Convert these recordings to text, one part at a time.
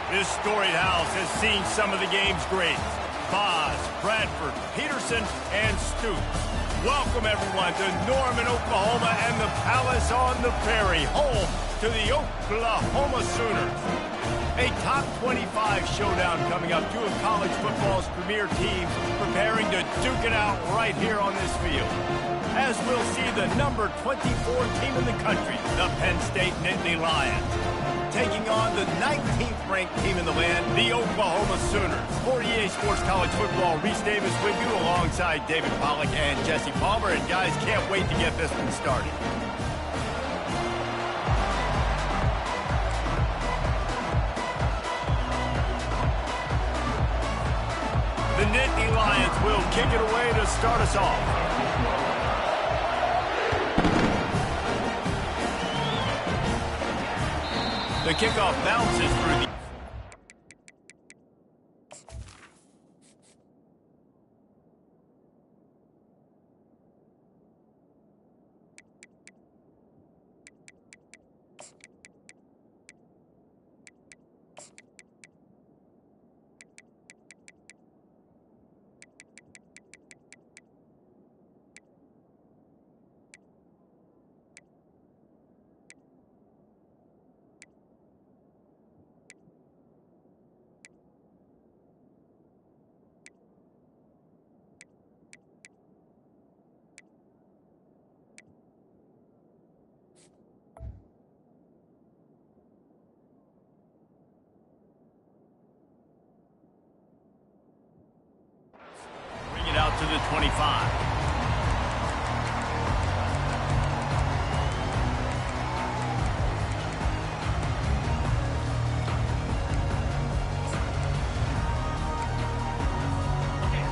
This storied house has seen some of the game's greats. Boz, Bradford, Peterson, and Stoops. Welcome, everyone, to Norman, Oklahoma, and the Palace on the Prairie, home to the Oklahoma Sooners. A top 25 showdown coming up. Two of college football's premier teams preparing to duke it out right here on this field. As we'll see the number 24 team in the country, the Penn State Nittany Lions, taking on the 19th ranked team in the land, the Oklahoma Sooners. For EA Sports College Football, Reese Davis with you alongside David Pollack and Jesse Palmer. And guys, can't wait to get this one started. The Nittany Lions will kick it away to start us off. The kickoff bounces through the... out to the 25.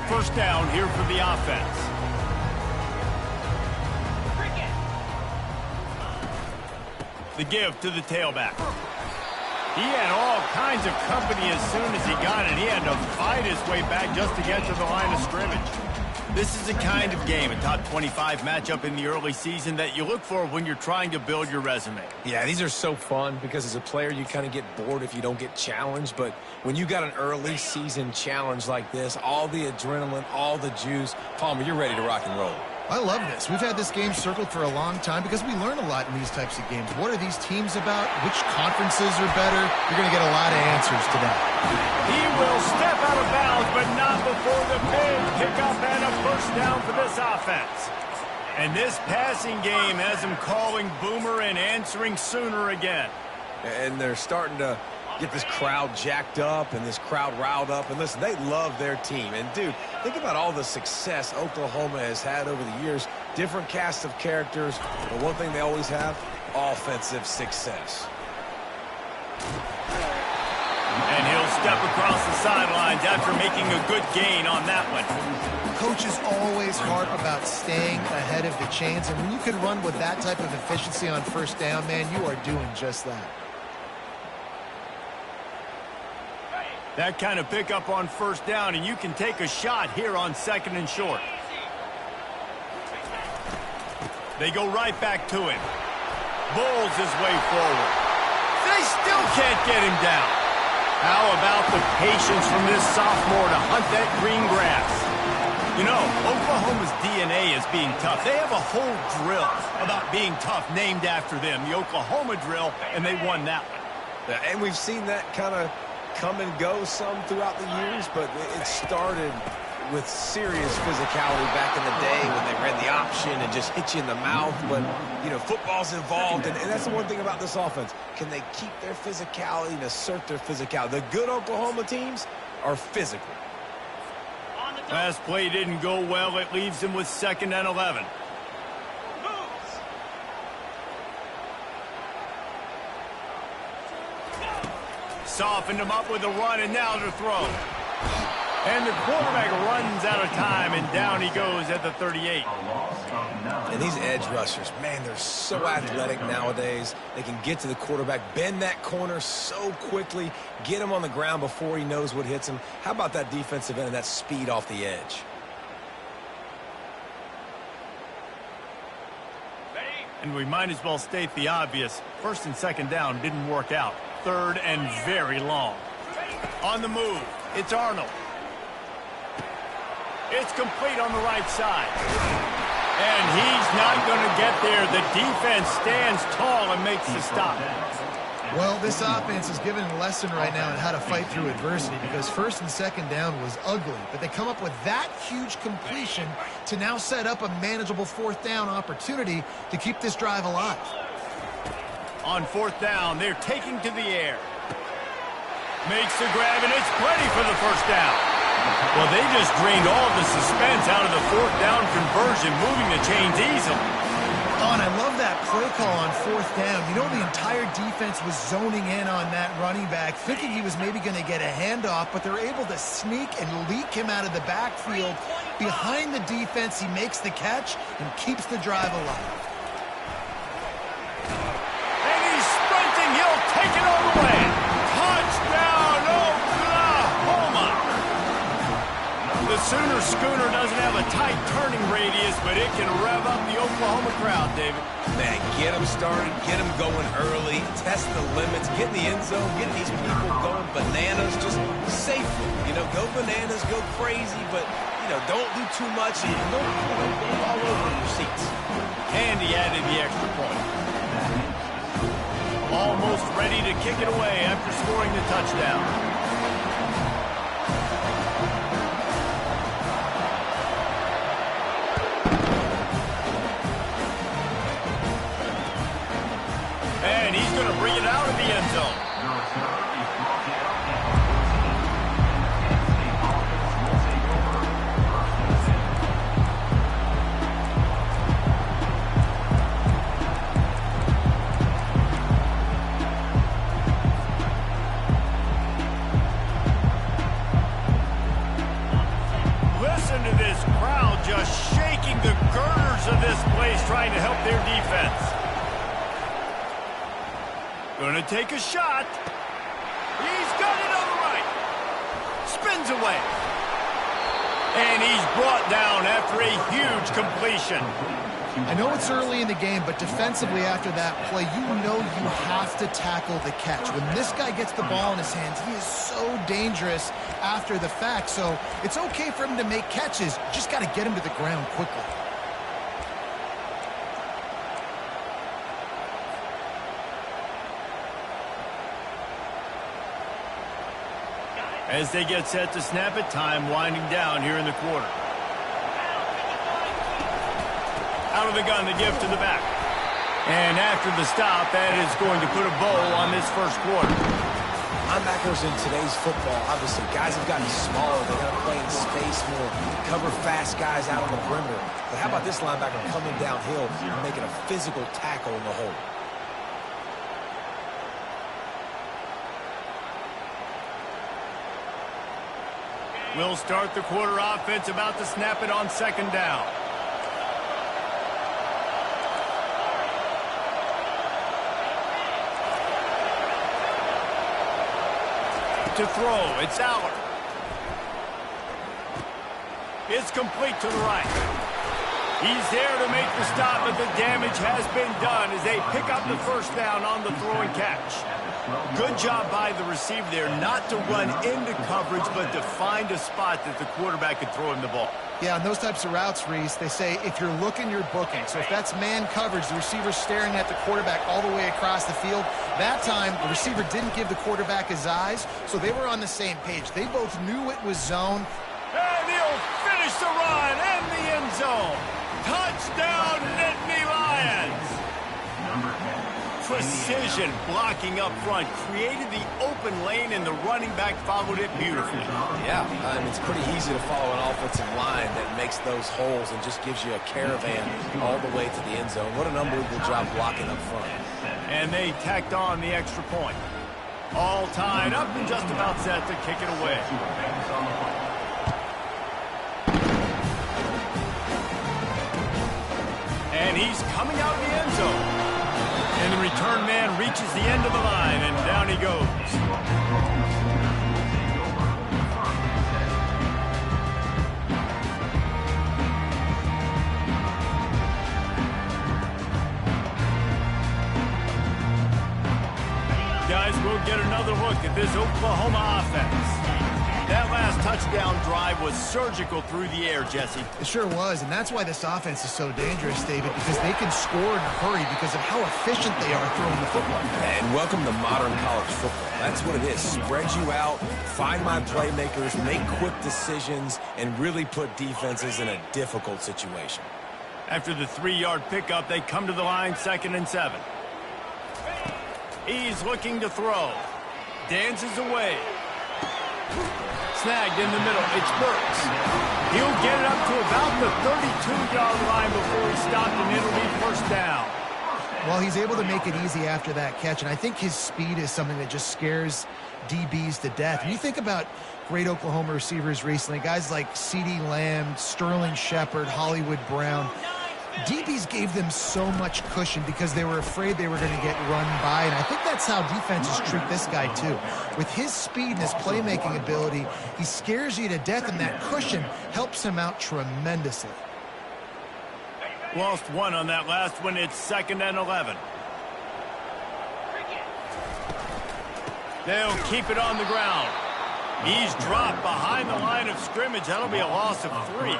First down here for the offense. The give to the tailback. He had all kinds of company as soon as he got it. He had to fight his way back just to get to the line of scrimmage. This is the kind of game, a top 25 matchup in the early season, that you look for when you're trying to build your resume. Yeah, these are so fun because as a player, you kind of get bored if you don't get challenged. But when you got an early season challenge like this, all the adrenaline, all the juice, Palmer, you're ready to rock and roll. I love this. We've had this game circled for a long time because we learn a lot in these types of games. What are these teams about? Which conferences are better? You're going to get a lot of answers today. He will step out of bounds, but not before the big pickup and a first down for this offense. And this passing game has him calling Boomer and answering Sooner again. And they're starting to get this crowd jacked up and this crowd riled up. And listen, they love their team. And, dude, think about all the success Oklahoma has had over the years. Different cast of characters. But one thing they always have, offensive success. And he'll step across the sidelines after making a good gain on that one. Coaches always harp about staying ahead of the chains. And when you can run with that type of efficiency on first down, man, you are doing just that. That kind of pickup on first down, and you can take a shot here on second and short. They go right back to him. Bowls his way forward. They still can't get him down. How about the patience from this sophomore to hunt that green grass? You know, Oklahoma's DNA is being tough. They have a whole drill about being tough named after them, the Oklahoma drill, and they won that one. And we've seen that kind of come and go some throughout the years, but it started with serious physicality back in the day when they ran the option and just hit you in the mouth. But, you know, football's involved, and that's the one thing about this offense. Can they keep their physicality and assert their physicality? The good Oklahoma teams are physical. Last play didn't go well. It leaves him with 2nd and 11. Softened him up with a run, and now to throw. And the quarterback runs out of time, and down he goes at the 38. And these edge rushers, man, they're so athletic nowadays. They can get to the quarterback, bend that corner so quickly, get him on the ground before he knows what hits him. How about that defensive end and that speed off the edge? And we might as well state the obvious. 1st and 2nd down didn't work out. 3rd and very long. On the move, it's Arnold. It's complete on the right side. And he's not going to get there. The defense stands tall and makes the stop. Well, this offense is given a lesson right now on how to fight through adversity, because first and second down was ugly, but they come up with that huge completion to now set up a manageable fourth down opportunity to keep this drive alive. On fourth down, they're taking to the air. Makes the grab, and it's plenty for the first down. Well, they just drained all the suspense out of the fourth down conversion, moving the chains easily. Oh, and I love that play call on fourth down. You know, the entire defense was zoning in on that running back, thinking he was maybe going to get a handoff, but they're able to sneak and leak him out of the backfield. Behind the defense, he makes the catch and keeps the drive alive. And he's sprinting. He'll take it all the way. Touchdown, Oklahoma! The Sooner Schooner doesn't have a tight turning radius, but it can rev up the Oklahoma crowd, David. Man, get them started, get them going early, test the limits, get in the end zone, get these people going bananas, just safely. You know, go bananas, go crazy, but, you know, don't do too much and don't go all over your seats. And he added the extra point. Almost ready to kick it away after scoring the touchdown. And he's going to bring it out of the end zone. Listen to this crowd just shaking the girders of this place, trying to help their defense. Gonna take a shot. He's got it on the right. Spins away. And he's brought down after a huge completion. I know it's early in the game, but defensively after that play, you know you have to tackle the catch. When this guy gets the ball in his hands, he is so dangerous after the fact. So it's okay for him to make catches. You just got to get him to the ground quickly. As they get set to snap it, time winding down here in the quarter. Out of the gun, the give to the back. And after the stop, that is going to put a bow on this first quarter. Linebackers in today's football, obviously, guys have gotten smaller. They're going to play in space more, cover fast guys out on the perimeter. But how about this linebacker coming downhill and making a physical tackle in the hole? We'll start the quarter offense, about to snap it on second down. To throw, it's Aller. It's complete to the right. He's there to make the stop, but the damage has been done as they pick up the first down on the throw and catch. Good job by the receiver there not to run into coverage, but to find a spot that the quarterback could throw him the ball. Yeah, on those types of routes, Reese, they say if you're looking, you're booking. So if that's man coverage, the receiver's staring at the quarterback all the way across the field. That time, the receiver didn't give the quarterback his eyes, so they were on the same page. They both knew it was zone. And he'll finish the run in the end zone. Touchdown, Nittany Lions. Precision blocking up front created the open lane, and the running back followed it beautifully. Yeah, it's pretty easy to follow an offensive line that makes those holes and just gives you a caravan all the way to the end zone. What an unbelievable job blocking up front. And they tacked on the extra point. All tied up and just about set to kick it away. And he's coming out of the end zone. And the return man reaches the end of the line, and down he goes. Guys, we'll get another look at this Oklahoma offense. That last touchdown drive was surgical through the air, Jesse. It sure was, and that's why this offense is so dangerous, David, because they can score in a hurry because of how efficient they are throwing the football. And welcome to modern college football. That's what it is. Spread you out, find my playmakers, make quick decisions, and really put defenses in a difficult situation. After the 3-yard pickup, they come to the line, 2nd and 7. He's looking to throw. Dances away. Snagged in the middle. It's Burks. He'll get it up to about the 32-yard line before he stopped, and it'll be first down. Well, he's able to make it easy after that catch, and I think his speed is something that just scares DBs to death. When you think about great Oklahoma receivers recently, guys like CeeDee Lamb, Sterling Shepard, Hollywood Brown, DBs gave them so much cushion because they were afraid they were going to get run by, and I think that's how defenses treat this guy too. With his speed and his playmaking ability, he scares you to death, and that cushion helps him out tremendously. Lost one on that last one. It's 2nd and 11. They'll keep it on the ground. He's dropped behind the line of scrimmage. That'll be a loss of 3.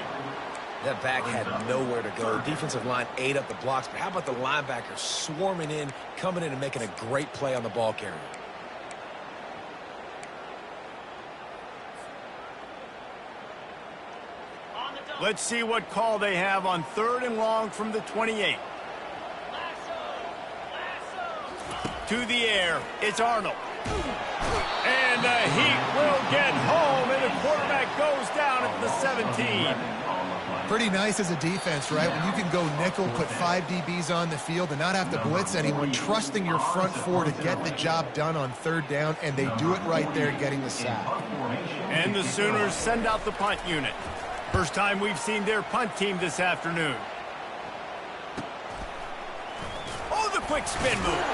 That back had nowhere to go. Defensive line ate up the blocks, but how about the linebacker swarming in, coming in and making a great play on the ball carrier? Let's see what call they have on 3rd and long from the 28. To the air, it's Arnold. And the Heat will get home, and the quarterback goes down at the 17. Pretty nice as a defense, right? When you can go nickel, put 5 DBs on the field and not have to blitz anyone, trusting your front 4 to get the job done on 3rd down, and they do it right there, getting the sack. And the Sooners send out the punt unit. First time we've seen their punt team this afternoon. Oh, the quick spin move.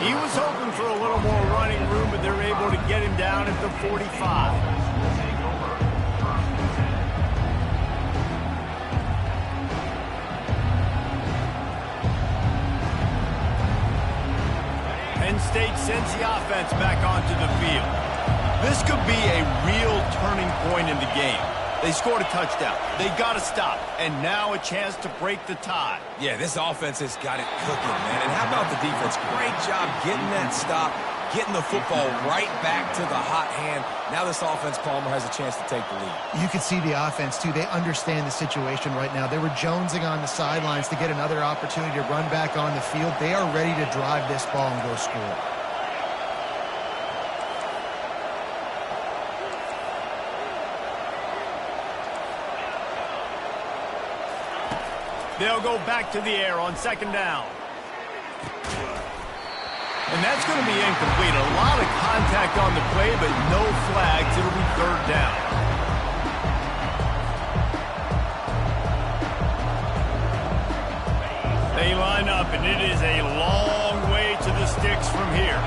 He was hoping for a little more running room, but they're able to get him down at the 45. Penn State sends the offense back onto the field. This could be a real turning point in the game. They scored a touchdown. They got to stop. And now a chance to break the tie. Yeah, this offense has got it cooking, man. And how about the defense? Great job getting that stop, getting the football right back to the hot hand. Now this offense, Palmer, has a chance to take the lead. You can see the offense, too. They understand the situation right now. They were jonesing on the sidelines to get another opportunity to run back on the field. They are ready to drive this ball and go score. They'll go back to the air on 2nd down. And that's going to be incomplete. A lot of contact on the play, but no flags. It'll be 3rd down. They line up, and it is a long way to the sticks from here.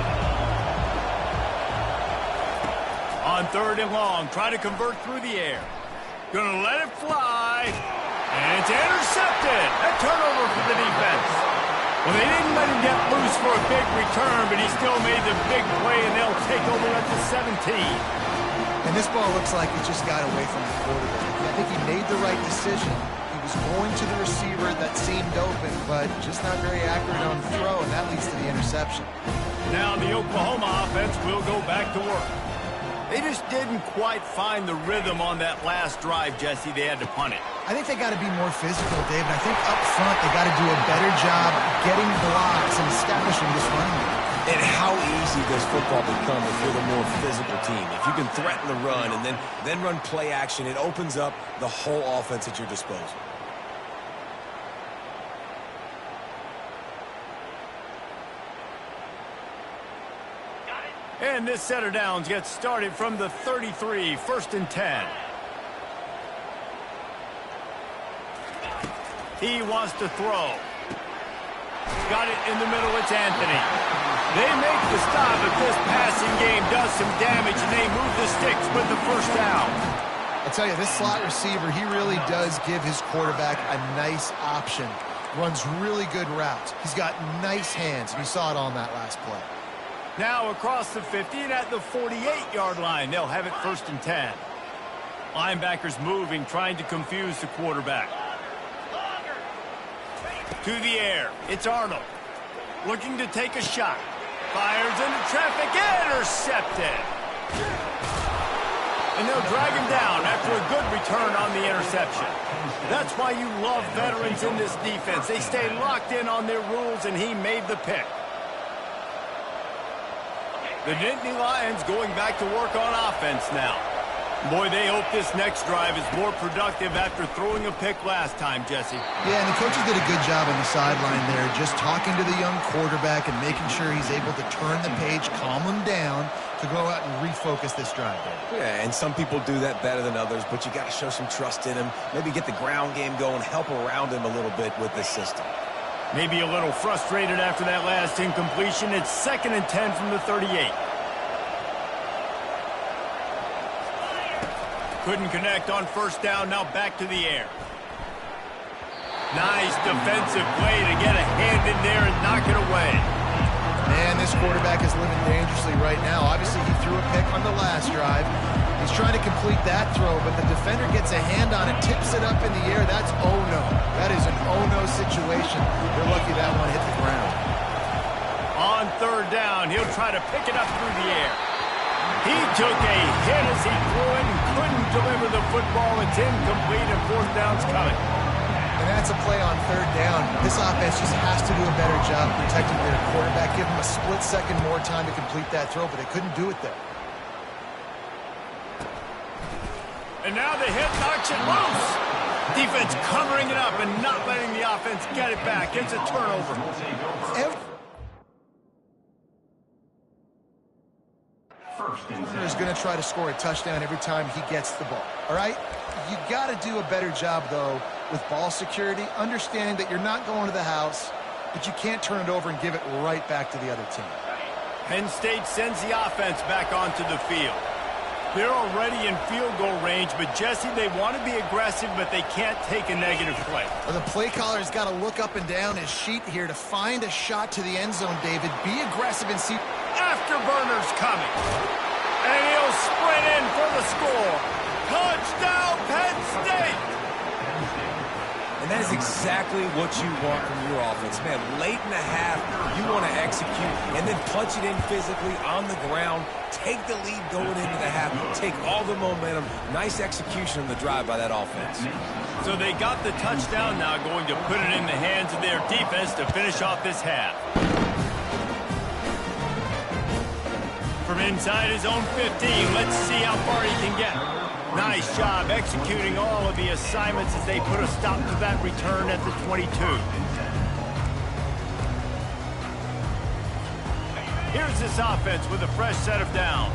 On 3rd and long, try to convert through the air. Gonna let it fly. And it's intercepted. A turnover for the defense. Well, they didn't let him get loose for a big return, but he still made the big play, and they'll take over at the 17. And this ball looks like he just got away from the quarterback. I think he made the right decision. He was going to the receiver that seemed open, but just not very accurate on the throw, and that leads to the interception. Now the Oklahoma offense will go back to work. They just didn't quite find the rhythm on that last drive, Jesse. They had to punt it. I think they got to be more physical, David. I think up front they got to do a better job getting blocks and establishing this running game. And how easy does football become if you're the more physical team? If you can threaten the run and then run play action, it opens up the whole offense at your disposal. And this set of downs gets started from the 33, 1st and 10. He wants to throw. Got it in the middle, it's Anthony. They make the stop, but this passing game does some damage, and they move the sticks with the 1st down. I tell you, this slot receiver, he really does give his quarterback a nice option. Runs really good routes. He's got nice hands, and you saw it on that last play. Now across the 50 and at the 48-yard line, they'll have it 1st and 10. Linebackers moving, trying to confuse the quarterback. To the air, it's Arnold. Looking to take a shot. Fires into traffic, intercepted. And they'll drag him down after a good return on the interception. That's why you love veterans in this defense. They stay locked in on their rules, and he made the pick. The Nittany Lions going back to work on offense now. Boy, they hope this next drive is more productive after throwing a pick last time, Jesse. Yeah, and the coaches did a good job on the sideline there, just talking to the young quarterback and making sure he's able to turn the page, calm him down to go out and refocus this drive. Yeah, and some people do that better than others, but you got to show some trust in him. Maybe get the ground game going, help around him a little bit with this system. Maybe a little frustrated after that last incompletion. It's 2nd and 10 from the 38. Couldn't connect on 1st down, now back to the air. Nice defensive play to get a hand in there and knock it away. Man, this quarterback is living dangerously right now. Obviously, he threw a pick on the last drive. He's trying to complete that throw, but the defender gets a hand on it, tips it up in the air. That's oh-no. That is an oh-no situation. They're lucky that one hit the ground. On 3rd down, he'll try to pick it up through the air. He took a hit as he threw it and couldn't deliver the football. It's incomplete and 4th down's coming. And that's a play on 3rd down. This offense just has to do a better job protecting their quarterback. Give them a split second more time to complete that throw, but they couldn't do it there. And now the hit knocks it loose. Defense covering it up and not letting the offense get it back. It's a turnover. Is going to try to score a touchdown every time he gets the ball. All right? You got to do a better job, though, with ball security, understanding that you're not going to the house, but you can't turn it over and give it right back to the other team. Penn State sends the offense back onto the field. They're already in field goal range, but Jesse, they want to be aggressive, but they can't take a negative play. Well, the play caller's got to look up and down his sheet here to find a shot to the end zone, David. Be aggressive and see. Afterburner's coming. And he'll sprint in for the score. Touchdown, Penn State! And that is exactly what you want from your offense. Man, late in the half, you want to execute and then punch it in physically on the ground. Take the lead going into the half. Take all the momentum. Nice execution on the drive by that offense. So they got the touchdown, now going to put it in the hands of their defense to finish off this half. From inside his own 15, let's see how far he can get. Nice job executing all of the assignments as they put a stop to that return at the 22. Here's this offense with a fresh set of downs.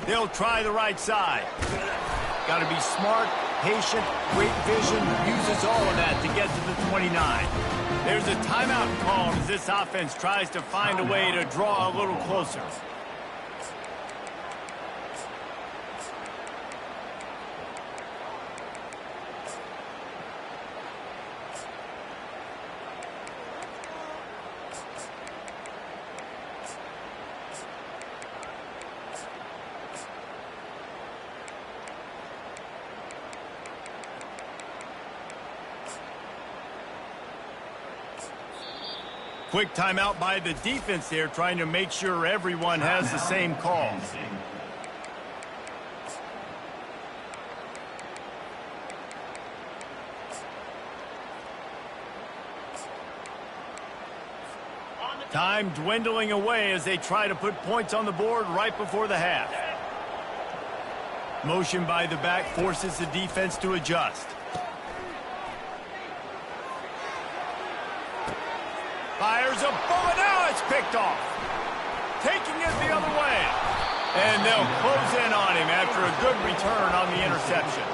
They'll try the right side. Got to be smart, patient, great vision, uses all of that to get to the 29. There's a timeout called as this offense tries to find a way to draw a little closer. Quick timeout by the defense there, trying to make sure everyone has the same call. Time dwindling away as they try to put points on the board right before the half. Motion by the back forces the defense to adjust. Fires a bullet, now it's picked off. Taking it the other way. And they'll close in on him after a good return on the interception.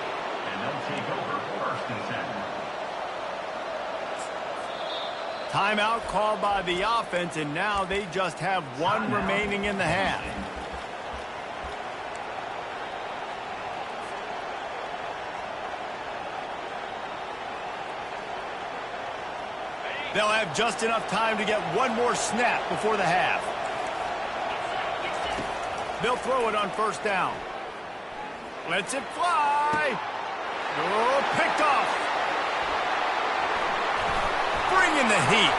And they'll take over 1st and 10. Timeout called by the offense, and now they just have one remaining in the half. They'll have just enough time to get one more snap before the half. They'll throw it on first down. Lets it fly. Oh, picked off. Bring in the heat.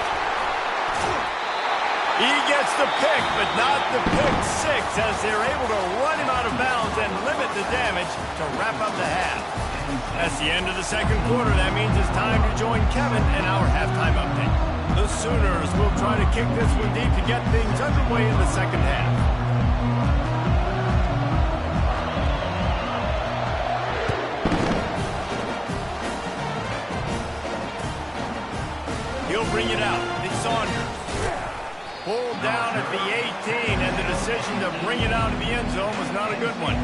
He gets the pick, but not the pick six, as they're able to run him out of bounds and limit the damage to wrap up the half. That's the end of the second quarter. That means it's time to join Kevin in our halftime update. The Sooners will try to kick this one deep to get things underway in the second half. He'll bring it out. It's Saunders. Pulled down at the 18, and the decision to bring it out of the end zone was not a good one.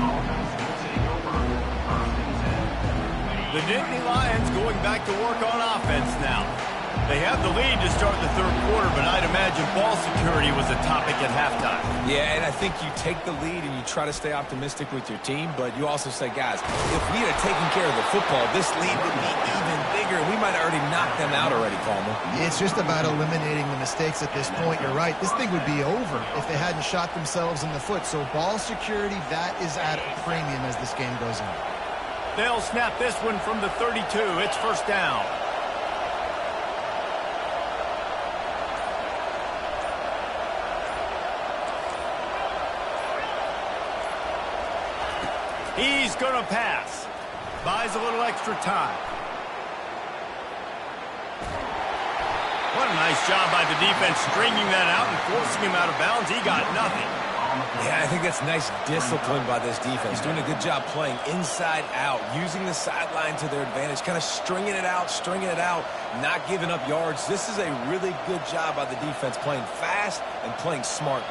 The Nittany Lions going back to work on offense now. They have the lead to start the third quarter, but I'd imagine ball security was a topic at halftime. Yeah, and I think you take the lead and you try to stay optimistic with your team, but you also say, guys, if we had taken care of the football, this lead would be even bigger. We might have already knocked them out already, Palmer. It's just about eliminating the mistakes at this point. You're right. This thing would be over if they hadn't shot themselves in the foot. So ball security, that is at a premium as this game goes on. They'll snap this one from the 32. It's first down. He's going to pass. Buys a little extra time. What a nice job by the defense stringing that out and forcing him out of bounds. He got nothing. Yeah, I think that's nice discipline by this defense. Doing a good job playing inside out, using the sideline to their advantage, kind of stringing it out, not giving up yards. This is a really good job by the defense, playing fast and playing smart.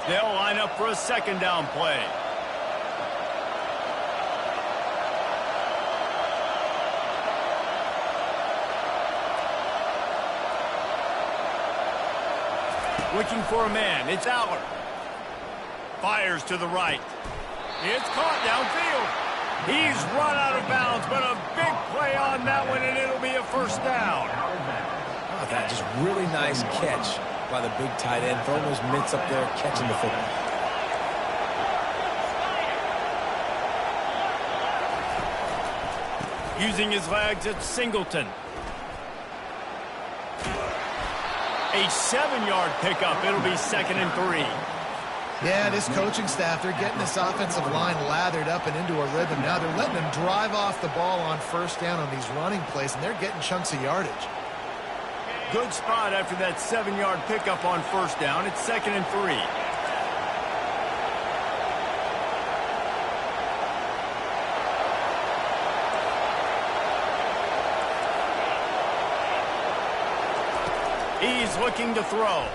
They'll line up for a second down play. Looking for a man. It's Aller. Fires to the right. It's caught downfield. He's run out of bounds, but a big play on that one, and it'll be a first down. Oh, that just really nice catch by the big tight end. Throwing those mitts up there, catching the football. Using his legs, it's Singleton. A 7-yard pickup. It'll be 2nd and 3. Yeah, this coaching staff, they're getting this offensive line lathered up and into a rhythm. Now they're letting them drive off the ball on first down on these running plays, and they're getting chunks of yardage. Good spot after that 7-yard pickup on first down. It's 2nd and 3. He's looking to throw.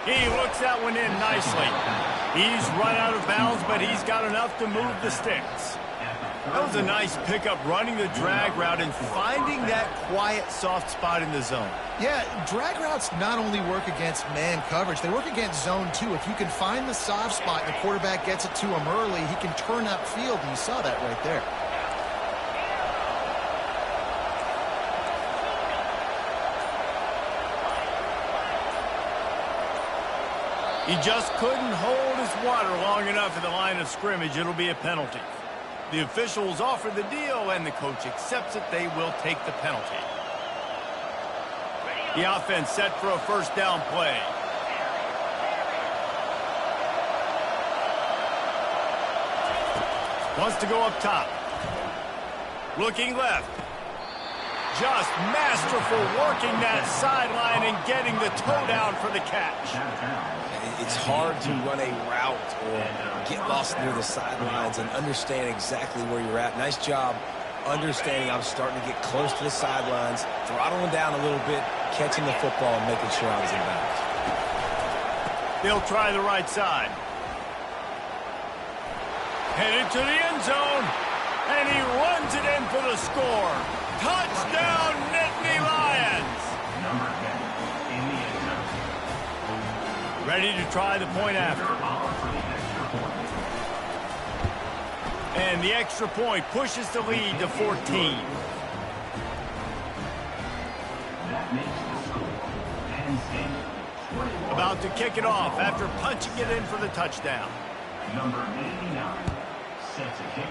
He looks that one in nicely. He's run out of bounds, but he's got enough to move the sticks. That was a nice pickup, running the drag route and finding that quiet, soft spot in the zone. Yeah, drag routes not only work against man coverage, they work against zone too. If you can find the soft spot and the quarterback gets it to him early, he can turn upfield, and you saw that right there. He just couldn't hold his water long enough at the line of scrimmage. It'll be a penalty. The officials offer the deal, and the coach accepts it. They will take the penalty. The offense set for a first down play. Wants to go up top. Looking left. Just masterful working that sideline and getting the toe down for the catch. It's hard to run a route or get lost near the sidelines and understand exactly where you're at. Nice job understanding I'm starting to get close to the sidelines, throttling down a little bit, catching the football and making sure I was in bounds. They'll try the right side. Headed to the end zone, and he runs it in for the score. Touchdown, Nittany Lions! Number 10 in the end zone. Ready to try the point after. And the extra point pushes the lead to 14. That makes the score Penn State 21. About to kick it off after punching it in for the touchdown. Number 89 sets a kick.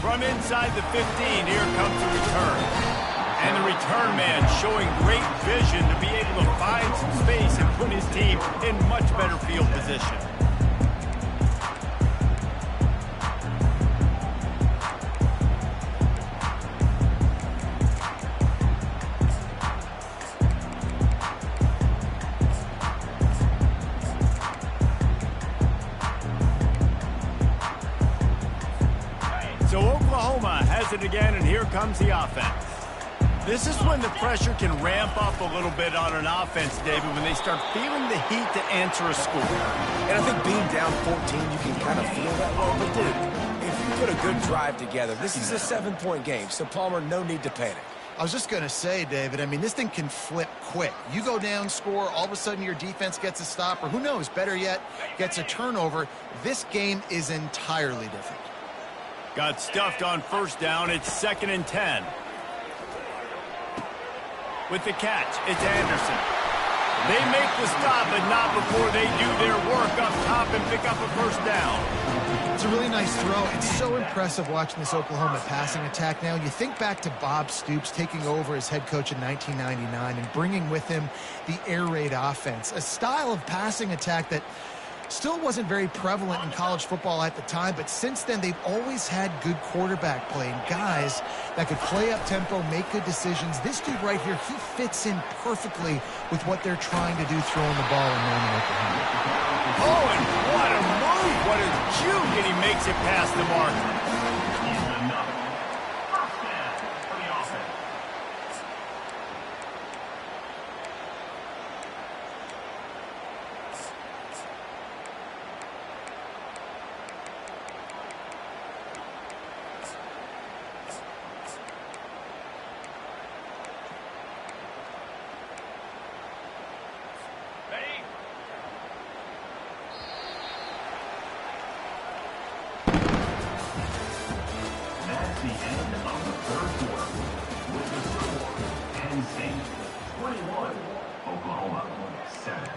From inside the 15, here comes the return. And the return man showing great vision to be able to find some space and put his team in much better field position. So Oklahoma has it again, and here comes the offense. This is when the pressure can ramp up a little bit on an offense, David, when they start feeling the heat to answer a score. And I think being down 14, you can kind of feel that way. But, dude, if you put a good drive together, this is a 7-point game. So, Palmer, no need to panic. I was just going to say, David, I mean, this thing can flip quick. You go down, score, all of a sudden your defense gets a stop, or who knows, better yet, gets a turnover. This game is entirely different. Got stuffed on first down. It's 2nd and 10. With the catch, it's Anderson. They make the stop, but not before they do their work up top and pick up a first down. It's a really nice throw. It's so impressive watching this Oklahoma passing attack now. You think back to Bob Stoops taking over as head coach in 1999 and bringing with him the air raid offense, a style of passing attack that still wasn't very prevalent in college football at the time, but since then they've always had good quarterback play and guys that could play up tempo, make good decisions. This dude right here, he fits in perfectly with what they're trying to do throwing the ball in Norman, Oklahoma. Oh, and what a move! What a juke, and he makes it past the marker. The end of the third quarter with the score Penn State 21, Oklahoma 7.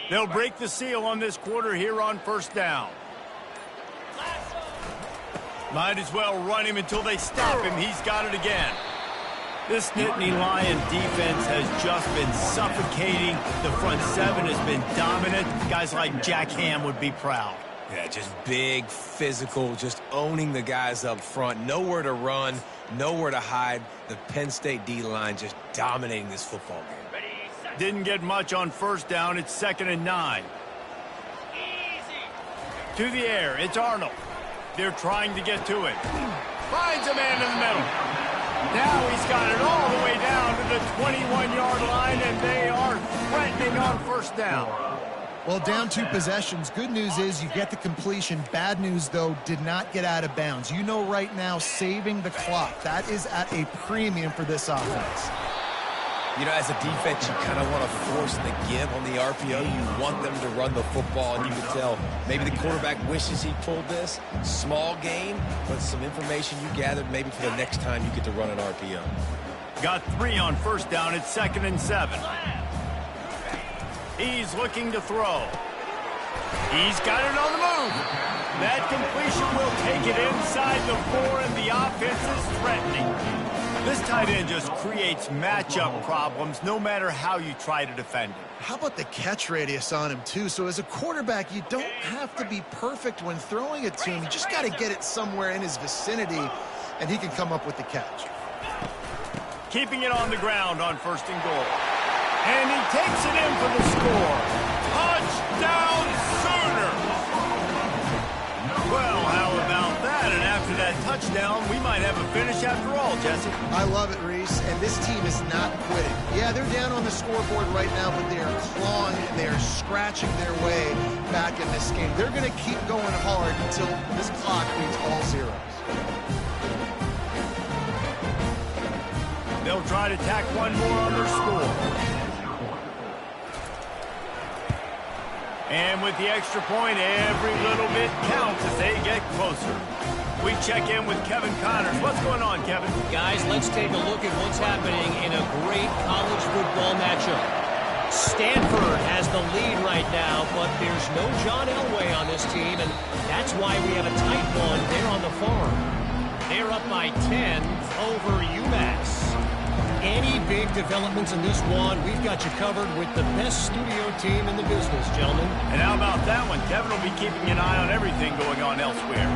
They'll break the seal on this quarter here on first down. Might as well run him until they stop him. He's got it again. This Nittany Lion defense has just been suffocating. The front seven has been dominant. Guys like Jack Ham would be proud. Yeah, just big, physical, just owning the guys up front. Nowhere to run, nowhere to hide. The Penn State D-line just dominating this football game. Didn't get much on first down. It's 2nd and 9. To the air, it's Arnold. They're trying to get to it. Finds a man in the middle. Now he's got it all the way down to the 21-yard line, and they are threatening on first down. Well, down 2 possessions. Good news is you get the completion. Bad news, though, did not get out of bounds. You know right now, saving the clock. That is at a premium for this offense. You know, as a defense, you kind of want to force the give on the RPO. You want them to run the football, and you can tell maybe the quarterback wishes he pulled this. Small game, but some information you gathered maybe for the next time you get to run an RPO. Got 3 on first down. It's 2nd and 7. He's looking to throw. He's got it on the move. That completion will take it inside the 4, and the offense is threatening. This tight end just creates matchup problems no matter how you try to defend him. How about the catch radius on him, too? So as a quarterback, you don't have to be perfect when throwing it to him. You just got to get it somewhere in his vicinity, and he can come up with the catch. Keeping it on the ground on 1st and goal. And he takes it in for the score. Touchdown, Sooners! Well, how about that? And after that touchdown, touchdown, we might have a finish after all, Jesse. I love it, Reese, and this team is not quitting. Yeah, they're down on the scoreboard right now, but they are clawing and they are scratching their way back in this game. They're going to keep going hard until this clock reads all zeros. They'll try to tack one more on their score. And with the extra point, every little bit counts as they get closer. We check in with Kevin Connors. What's going on, Kevin? Guys, let's take a look at what's happening in a great college football matchup. Stanford has the lead right now, but there's no John Elway on this team, and that's why we have a tight one there on the farm. They're up by 10 over UMass. Any big developments in this one, we've got you covered with the best studio team in the business, gentlemen. And how about that one? Kevin will be keeping an eye on everything going on elsewhere.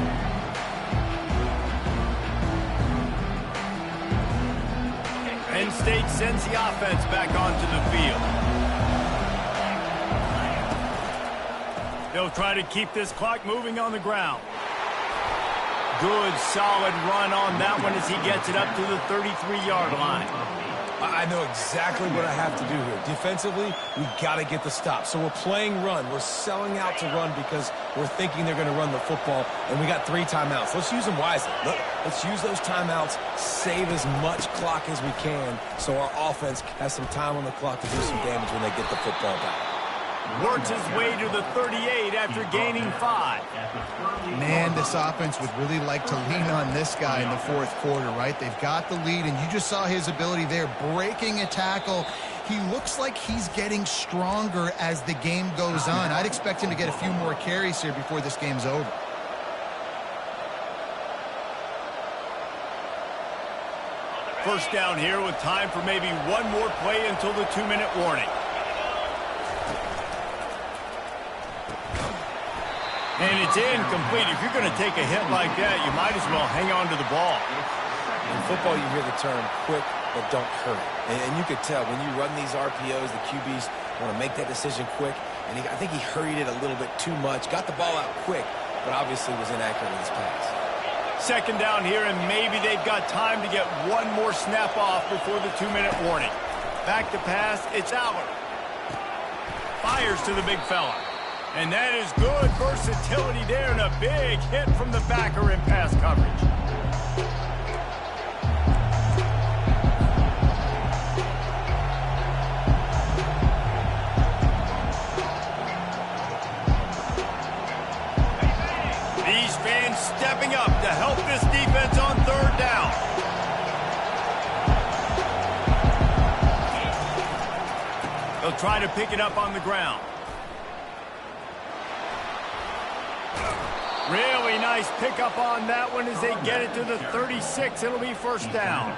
Penn State sends the offense back onto the field. They'll try to keep this clock moving on the ground. Good, solid run on that one as he gets it up to the 33-yard line. I know exactly what I have to do here. Defensively, we got to get the stop. So we're playing run. We're selling out to run because we're thinking they're going to run the football, and we got 3 timeouts. Let's use them wisely. Let's use those timeouts, save as much clock as we can so our offense has some time on the clock to do some damage when they get the football back. Works his way to the 38 after gaining 5. Man, this offense would really like to lean on this guy in the fourth quarter, right? They've got the lead, and you just saw his ability there, breaking a tackle. He looks like he's getting stronger as the game goes on. I'd expect him to get a few more carries here before this game's over. First down here with time for maybe one more play until the 2-minute warning. And it's incomplete. If you're going to take a hit like that, you might as well hang on to the ball. In football, you hear the term quick, but don't hurry. And you could tell when you run these RPOs, the QBs want to make that decision quick. And I think he hurried it a little bit too much. Got the ball out quick, but obviously was inaccurate with his pass. Second down here, and maybe they've got time to get one more snap off before the 2-minute warning. Back to pass, it's Aller. Fires to the big fella. And that is good versatility there, and a big hit from the backer in pass coverage. These fans stepping up to help this defense on third down. They'll try to pick it up on the ground. Really nice pickup on that one as they get it to the 36. It'll be first down.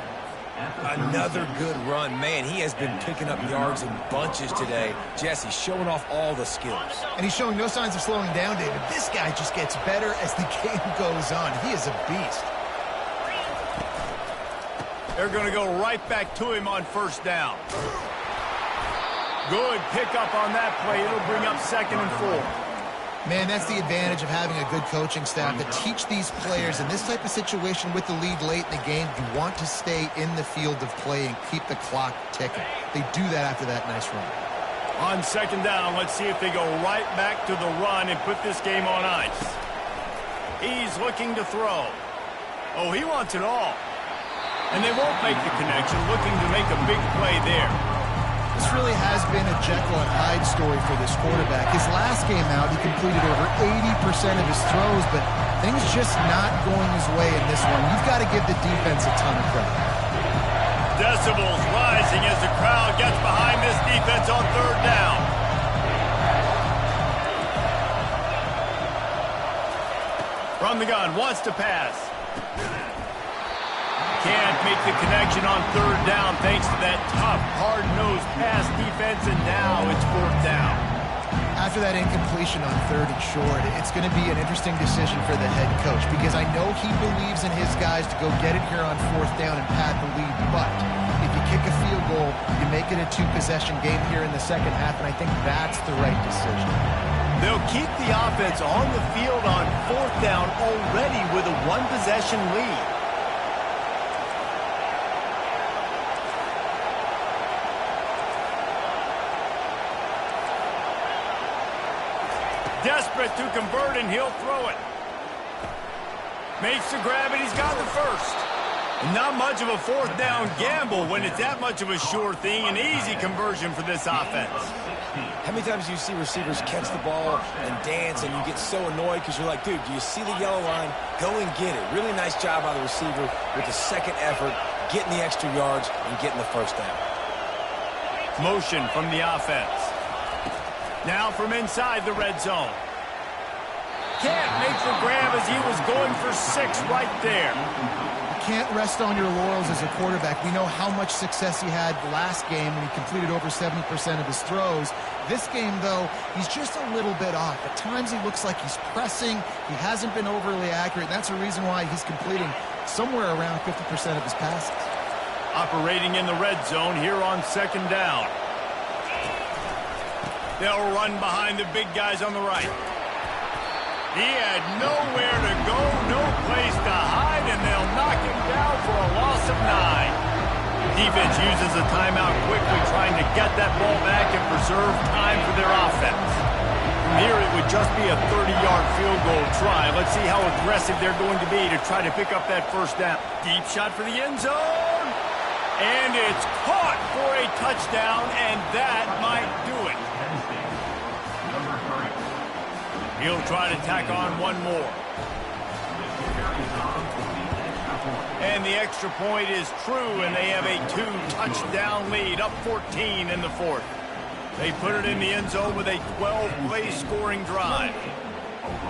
Another good run. Man, he has been picking up yards in bunches today. Jesse showing off all the skills. And he's showing no signs of slowing down, David. This guy just gets better as the game goes on. He is a beast. They're going to go right back to him on first down. Good pickup on that play. It'll bring up 2nd and 4. Man, that's the advantage of having a good coaching staff to teach these players in this type of situation with the lead late in the game. You want to stay in the field of play and keep the clock ticking. They do that after that nice run. On second down, let's see if they go right back to the run and put this game on ice. He's looking to throw. Oh, he wants it all. And they won't make the connection, looking to make a big play there. This really has been a Jekyll and Hyde story for this quarterback. His last game out, he completed over 80% of his throws, but things just not going his way in this one. You've got to give the defense a ton of credit. Decibels rising as the crowd gets behind this defense on third down. From the gun, wants to pass. Can't make the connection on third down thanks to that tough, hard-nosed pass defense, and now it's fourth down. After that incompletion on third and short, it's going to be an interesting decision for the head coach because I know he believes in his guys to go get it here on fourth down and pad the lead, but if you kick a field goal, you make it a 2-possession game here in the second half, and I think that's the right decision. They'll keep the offense on the field on 4th down already with a one-possession lead. Desperate to convert, and he'll throw it. Makes the grab, and he's got the first. Not much of a 4th down gamble when it's that much of a sure thing. An easy conversion for this offense. How many times do you see receivers catch the ball and dance, and you get so annoyed because you're like, dude, do you see the yellow line? Go and get it. Really nice job by the receiver with the second effort, getting the extra yards and getting the first down. Motion from the offense. Now from inside the red zone. Can't make the grab as he was going for 6 right there. Can't rest on your laurels as a quarterback. We know how much success he had last game when he completed over 70% of his throws. This game, though, he's just a little bit off. At times he looks like he's pressing. He hasn't been overly accurate, and that's a reason why he's completing somewhere around 50% of his passes. Operating in the red zone here on 2nd down. They'll run behind the big guys on the right. He had nowhere to go, no place to hide, and they'll knock him down for a loss of 9. Defense uses a timeout quickly, trying to get that ball back and preserve time for their offense. From here, it would just be a 30-yard field goal try. Let's see how aggressive they're going to be to try to pick up that first down. Deep shot for the end zone. And it's caught for a touchdown, and that might do it. He'll try to tack on one more. And the extra point is true, and they have a 2-touchdown lead, up 14 in the 4th. They put it in the end zone with a 12-play scoring drive.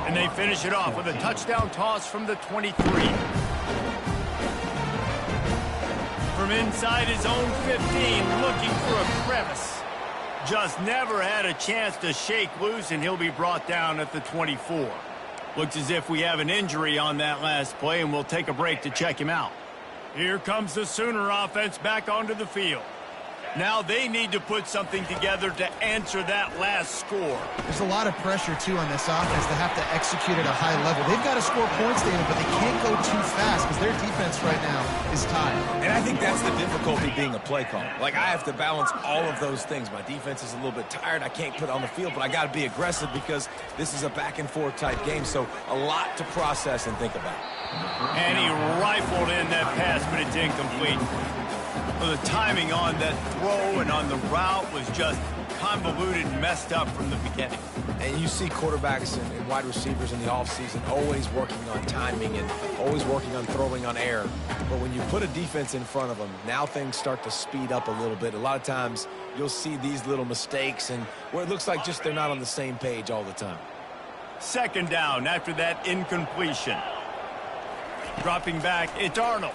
And they finish it off with a touchdown toss from the 23. From inside his own 15, looking for a crevice. Just never had a chance to shake loose, and he'll be brought down at the 24. Looks as if we have an injury on that last play, and we'll take a break to check him out. Here comes the Sooner offense back onto the field. Now they need to put something together to answer that last score. There's a lot of pressure, too, on this offense. They have to execute at a high level. They've got to score points, David, but they can't go too fast because their defense right now is tired. And I think that's the difficulty being a play caller. Like, I have to balance all of those things. My defense is a little bit tired. I can't put it on the field, but I got to be aggressive because this is a back-and-forth type game, so a lot to process and think about. And he rifled in that pass, but it's incomplete. Well, the timing on that throw and on the route was just convoluted and messed up from the beginning. And you see quarterbacks and wide receivers in the offseason always working on timing and always working on throwing on air. But when you put a defense in front of them, now things start to speed up a little bit. A lot of times you'll see these little mistakes and where it looks like just they're not on the same page all the time. 2nd down after that incompletion. Dropping back, it's Arnold.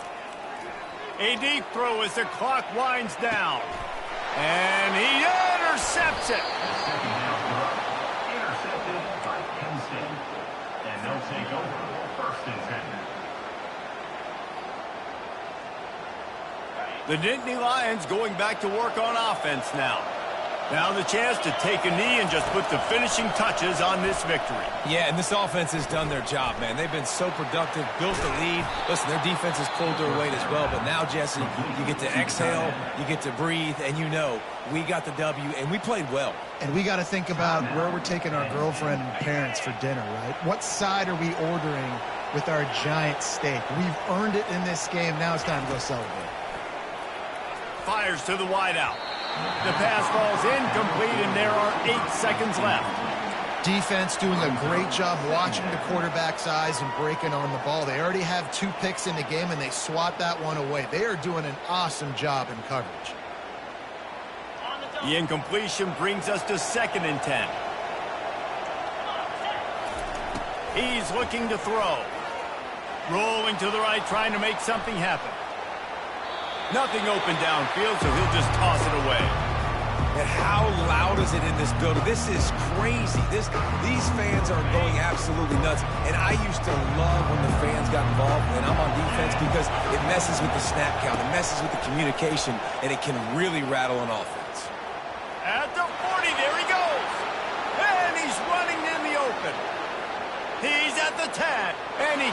A deep throw as the clock winds down. And he intercepts it. Intercepted by Penn State. And they'll take over 1st and 10. The Nittany Lions going back to work on offense now. Now the chance to take a knee and just put the finishing touches on this victory. Yeah, and this offense has done their job, man. They've been so productive, built the lead. Listen, their defense has pulled their weight as well, but now, Jesse, you get to exhale, you get to breathe, and you know we got the W, and we played well. And we got to think about where we're taking our girlfriend and parents for dinner, right? What side are we ordering with our giant steak? We've earned it in this game. Now it's time to go celebrate. Fires to the wideout. The pass falls incomplete, and there are 8 seconds left. Defense doing a great job watching the quarterback's eyes and breaking on the ball. They already have 2 picks in the game, and they swat that one away. They are doing an awesome job in coverage. The incompletion brings us to 2nd and 10. He's looking to throw. Rolling to the right, trying to make something happen. Nothing open downfield, so he'll just toss it away. And how loud is it in this building? This is crazy. These fans are going absolutely nuts. And I used to love when the fans got involved when I'm on defense because it messes with the snap count, it messes with the communication, and it can really rattle an offense. At the 40, there he goes. And he's running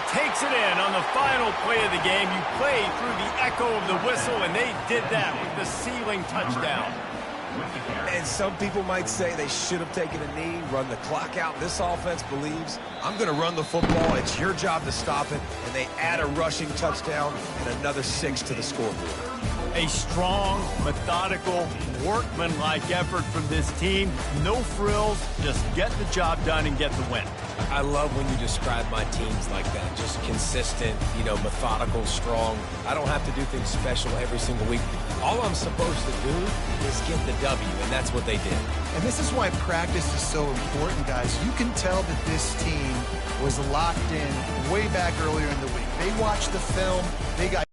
takes it in on the final play of the game. You played through the echo of the whistle, and they did that with the sealing touchdown. And some people might say they should have taken a knee, run the clock out. This offense believes, I'm going to run the football. It's your job to stop it. And they add a rushing touchdown and another 6 to the scoreboard. A strong, methodical, workmanlike effort from this team. No frills, just get the job done and get the win. I love when you describe my teams like that. Just consistent, methodical, strong. I don't have to do things special every single week. All I'm supposed to do is get the W, and that's what they did. And this is why practice is so important, guys. You can tell that this team was locked in way back earlier in the week. They watched the film. They got